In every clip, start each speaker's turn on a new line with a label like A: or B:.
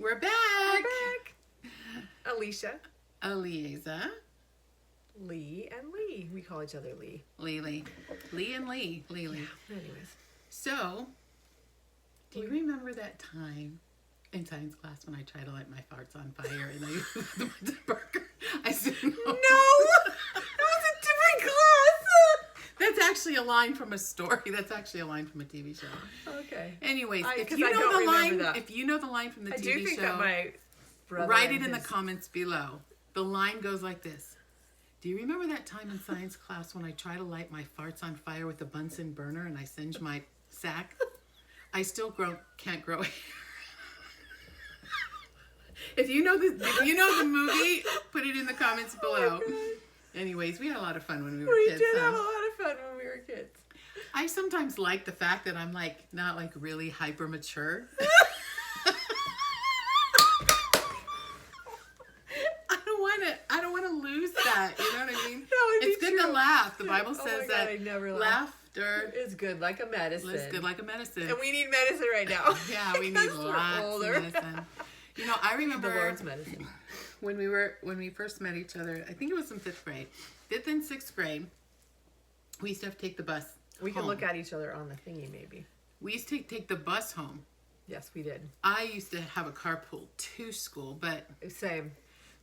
A: We're back.
B: Alycia,
A: Liaza.
B: Lee, and Lee. We call each other Lee.
A: Lee and Lee. Anyways. So, do you remember that time in science class when I tried to light my farts on fire and I used the burger? I said no.
B: No! That was a different class!
A: That's actually a line from a story. That's actually a line from a TV show.
B: Okay.
A: Anyways, if
B: 'cause
A: you
B: I
A: know
B: don't
A: the line,
B: remember that.
A: if you know the line from the
B: I
A: TV
B: do think
A: show,
B: that my brother
A: write it
B: and
A: in the
B: his-
A: comments below. The line goes like this. Do you remember that time in science class when I tried to light my farts on fire with a Bunsen burner and I singed my sack? I still can't grow hair. If you know the movie, put it in the comments below.
B: Oh,
A: Anyways, we had a lot of fun when we were
B: we
A: kids.
B: did have a lot of fun when we were kids.
A: I sometimes like the fact that I'm not really hyper mature. I don't want to lose that. You know what I mean? It's good to laugh. The Bible says that
B: I never
A: laughter
B: is good like a medicine.
A: is good like a medicine.
B: And we need medicine right now.
A: Yeah, we need
B: Because we're
A: lots of
B: older.
A: medicine. You know, I
B: The
A: remember
B: Lord's medicine.
A: when we first met each other. I think it was in 5th grade. 5th and 6th grade. We used to have to take the bus.
B: We can
A: home.
B: look at each other on the thingy, maybe.
A: We used to take the bus home.
B: Yes, we did.
A: I used to have a carpool to school, but
B: Same.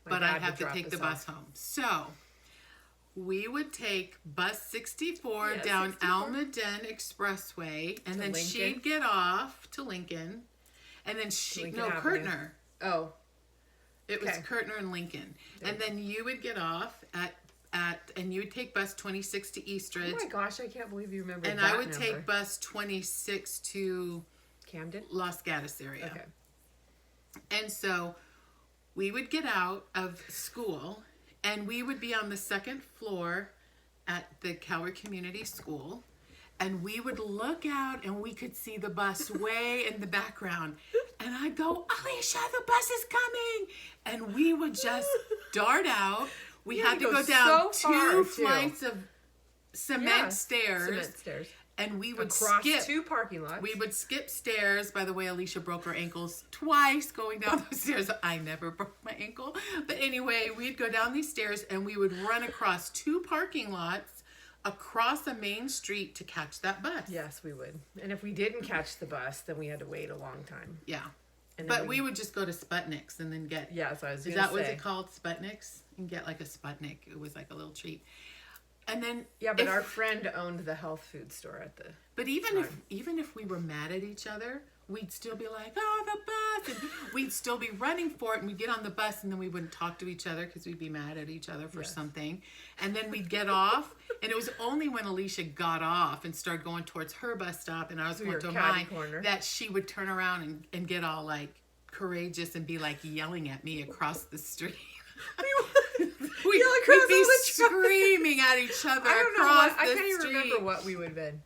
B: My
A: but
B: dad
A: I'd
B: would
A: have to
B: drop
A: take
B: us
A: the bus
B: off.
A: home. So we would take bus 64
B: Yeah,
A: down
B: 64.
A: Almaden Expressway, and
B: To
A: then
B: Lincoln.
A: she'd get off to Lincoln, and then
B: Lincoln Avenue.
A: Kirtner.
B: Oh,
A: It was
B: Okay.
A: Kirtner and Lincoln, and then you would get off and you would take bus 26 to Eastridge,
B: oh my gosh! I can't believe you remember
A: and
B: that
A: I would
B: number.
A: take bus 26 to
B: Camden.
A: Los Gatos area.
B: Okay.
A: And so we would get out of school and we would be on the 2nd floor at the Coward Community School, and we would look out and we could see the bus way in the background. And I'd go, Alycia, the bus is coming. And we would just dart out. We
B: You
A: had to
B: had to
A: go
B: go
A: down
B: so far,
A: two
B: too.
A: flights of cement stairs.
B: Cement stairs.
A: And we would
B: Across
A: skip
B: 2 parking lots.
A: we would skip stairs. By the way, Alycia broke her ankles twice going down those stairs. I never broke my ankle. But anyway, we'd go down these stairs and we would run across 2 parking lots across a main street to catch that bus.
B: Yes, we would. And if we didn't catch the bus, then we had to wait a long time.
A: Yeah.
B: And then
A: But we would just go to Sputnik's and then get...
B: Yes, I was
A: Is
B: going
A: that
B: to
A: what
B: say.
A: it's called? Sputnik's? And get like a Sputnik. It was like a little treat. And then...
B: Yeah, but
A: if-
B: our friend owned the health food store at the...
A: But even if we were mad at each other, we'd still be like, oh, the bus, and we'd still be running for it, and we'd get on the bus, and then we wouldn't talk to each other because we'd be mad at each other for something, and then we'd get off, and it was only when Alycia got off and started going towards her bus stop, and I was going
B: your
A: to
B: catty
A: mine,
B: corner.
A: that she would turn around and get all like courageous and be like yelling at me across the street. We'd
B: across
A: be
B: all the traffic.
A: screaming at each other
B: I don't know
A: across
B: what, I
A: the
B: can't even
A: street.
B: remember what we would have been.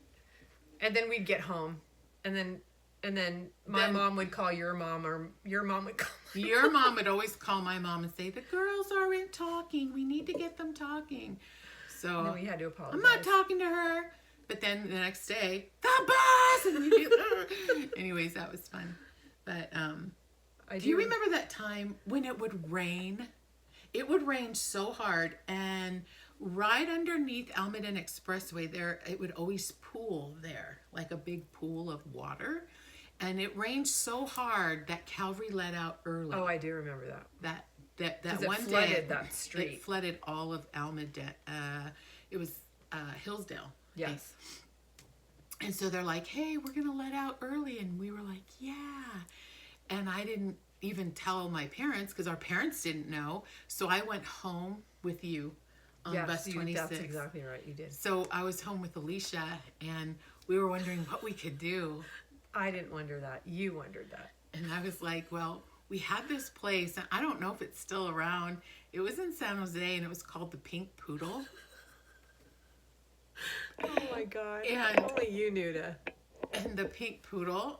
B: And then we'd get home, and then my mom would call your mom, or your mom would call my
A: Your mom would always call my mom and say, the girls aren't talking. We need to get them talking. So
B: And then we had to apologize.
A: I'm not talking to her. But then the next day, the bus! And we'd be, anyways, that was fun. But do you remember that time when it would rain? It would rain so hard, and right underneath Almaden Expressway there, it would always pool there, like a big pool of water. And it rained so hard that Calvary let out early.
B: Oh, I do remember that.
A: That
B: 'Cause
A: one
B: it flooded
A: day,
B: that street.
A: It flooded all of Almaden. It was Hillsdale.
B: Yes.
A: And so they're like, hey, we're going to let out early. And we were like, yeah. And I didn't even tell my parents because our parents didn't know. So I went home with you on bus 26.
B: That's exactly right. You did.
A: So I was home with Alycia, and we were wondering what we could do.
B: I didn't wonder that. You wondered that.
A: And I was like, well, we had this place, and I don't know if it's still around. It was in San Jose, and it was called the Pink Poodle.
B: Oh my God.
A: And-
B: only you knew to.
A: And the Pink Poodle,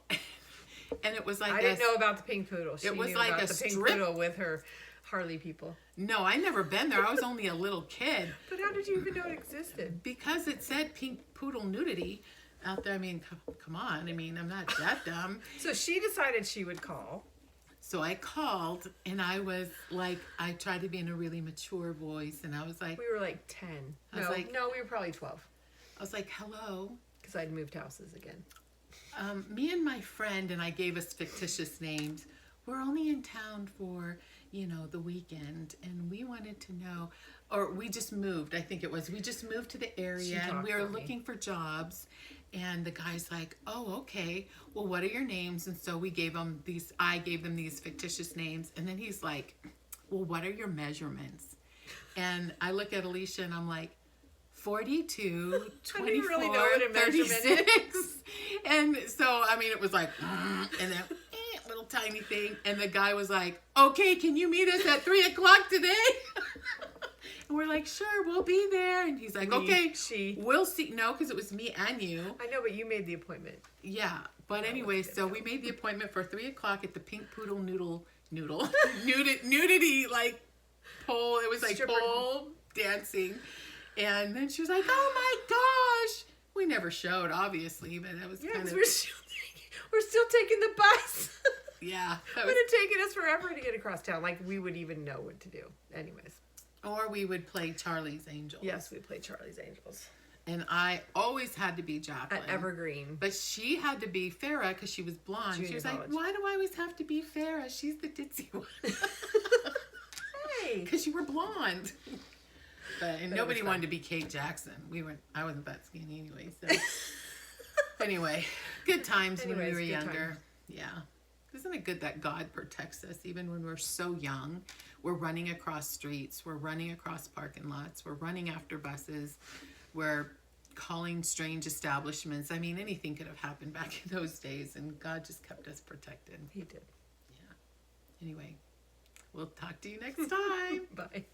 A: and it was like
B: I didn't know about the pink poodle. She
A: was
B: knew
A: like
B: about
A: a
B: the pink
A: strip-
B: poodle with her Harley people.
A: No, I never been there. I was only a little kid.
B: But how did you even know it existed?
A: Because it said Pink Poodle nudity out there. I mean, come on. I mean, I'm not that dumb.
B: So she decided she would call.
A: So I called, and I was like, I tried to be in a really mature voice, and I was like,
B: We were like 10. No, we were probably 12.
A: I was like, hello.
B: Because I'd moved houses again.
A: Me and my friend, and I gave us fictitious names, we're only in town for, the weekend, and we wanted to know, or we just moved, I think it was. We just moved to the area, and we were looking for jobs, and the guy's like, oh, okay, well, what are your names? And so I gave them these fictitious names, and then he's like, well, what are your measurements? And I look at Alycia, and I'm like, 42, 24,
B: really know what a
A: 36. And so, it was like, and then little tiny thing. And the guy was like, okay, can you meet us at 3:00 today? And we're like, sure, we'll be there. And he's like, we'll see. No, because it was me and you.
B: I know, but you made the appointment.
A: Yeah. But anyway, so we made the appointment for 3:00 at the Pink Poodle nudity, like, pole. It was like
B: Stripper.
A: pole dancing. And then she was like, oh my gosh. We never showed, obviously, but that was kind of...
B: we're still taking the bus.
A: Yeah.
B: It would have taken us forever to get across town. Like, we would even know what to do. Anyways.
A: Or we would play Charlie's Angels.
B: Yes, we played Charlie's Angels.
A: And I always had to be Jacqueline.
B: At Evergreen.
A: But she had to be Farrah because she was blonde. She was like, why do I always have to be Farrah? She's the ditzy one.
B: Hey.
A: Because you were blonde. But nobody wanted to be Kate Jackson. I wasn't that skinny anyway. So anyway, good times when we were younger.
B: Times.
A: Yeah. Isn't it good that God protects us even when we're so young? We're running across streets. We're running across parking lots. We're running after buses. We're calling strange establishments. Anything could have happened back in those days, and God just kept us protected.
B: He did.
A: Yeah. Anyway, we'll talk to you next time.
B: Bye.